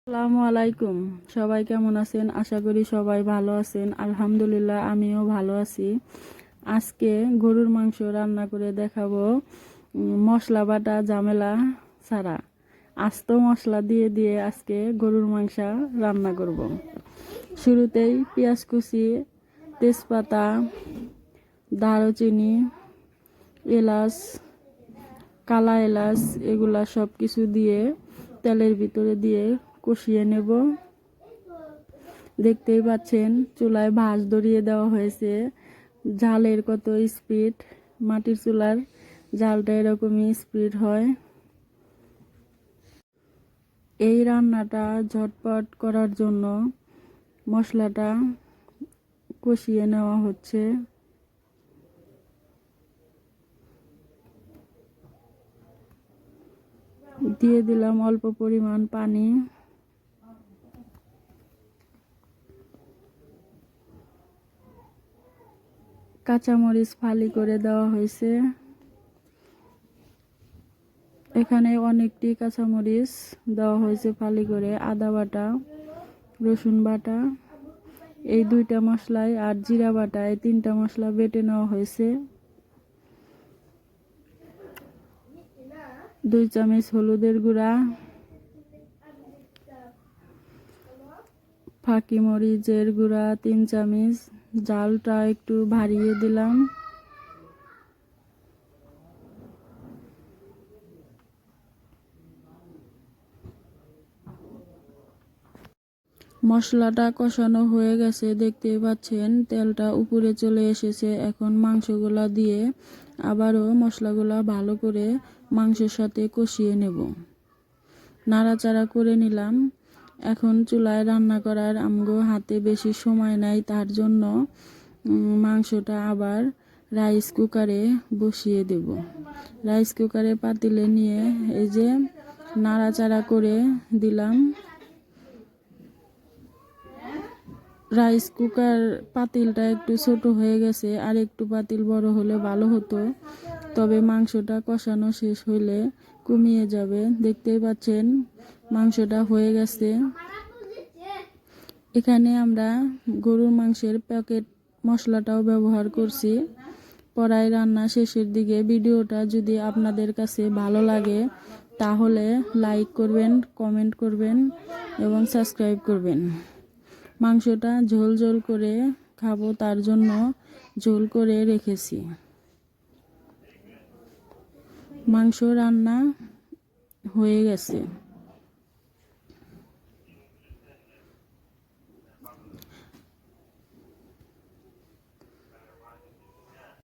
আসসালামু আলাইকুম। সবাই কেমন আছেন? আশা করি সবাই ভালো আছেন। আলহামদুলিল্লাহ আমিও ভালো আছি। আজকে গরুর মাংস রান্না করে দেখাবো মশলা বাটা ঝামেলা ছাড়া। আস্ত মশলা দিয়ে দিয়ে আজকে গরুর মাংস রান্না করব। শুরুতেই পেঁয়াজ কুচি, তেজপাতা, দারুচিনি, এলাচ, কালা এলাচ এগুলা সব কিছু দিয়ে তেলের ভিতরে দিয়ে কষিয়ে নেব। দেখতেই পাচ্ছেন চুলায় ভাঁজ ধরিয়ে দেওয়া হয়েছে। ঝালের কত স্পিড, মাটির চুলার ঝালটা এরকমই স্পিড হয়। এই রান্নাটা ঝটপট করার জন্য মশলাটা কষিয়ে নেওয়া হচ্ছে। দিয়ে দিলাম অল্প পরিমাণ পানি। কাঁচামরিচ ফালি করে দেওয়া হয়েছে। এখানে অনেকটি কাঁচামরিচ দেওয়া হয়েছে ফালি করে। আদা বাটা, রসুন বাটা, এই দুইটা মশলায় আর জিরা বাটা, এই তিনটা মশলা বেটে নেওয়া হয়েছে। 2 চামচ হলুদের গুঁড়া, ফাঁকি মরিচের গুঁড়া 3 চামচ। জালটা একটু বাড়িয়ে দিলাম। মশলাটা কষানো হয়ে গেছে, দেখতেই পাচ্ছেন তেলটা উপরে চলে এসেছে। এখন মাংসগুলা দিয়ে আবারও মশলাগুলা ভালো করে মাংসের সাথে কষিয়ে নেব। নাড়াচাড়া করে নিলাম। এখন চুলায় রান্না করার আমগো হাতে বেশি সময় নাই, তার জন্য মাংসটা আবার রাইস কুকারে বসিয়ে দেব। রাইস কুকারে পাতিলে নিয়ে এই যে নাড়াচাড়া করে দিলাম। রাইস কুকার পাতিলটা একটু ছোট হয়ে গেছে, আর একটু পাতিল বড় হলে ভালো হতো। তবে মাংসটা কষানো শেষ হইলে কমিয়ে যাবে। দেখতেই পাচ্ছেন মাংসটা হয়ে গেছে। এখানে আমরা গরুর মাংসের প্যাকেট মশলাটাও ব্যবহার করছি। পড়াই রান্না শেষের দিকে। ভিডিওটা যদি আপনাদের কাছে ভালো লাগে তাহলে লাইক করবেন, কমেন্ট করবেন এবং সাবস্ক্রাইব করবেন। মাংসটা ঝোল ঝোল করে খাবো, তার জন্য ঝোল করে রেখেছি। মাংস রান্না হয়ে গেছে।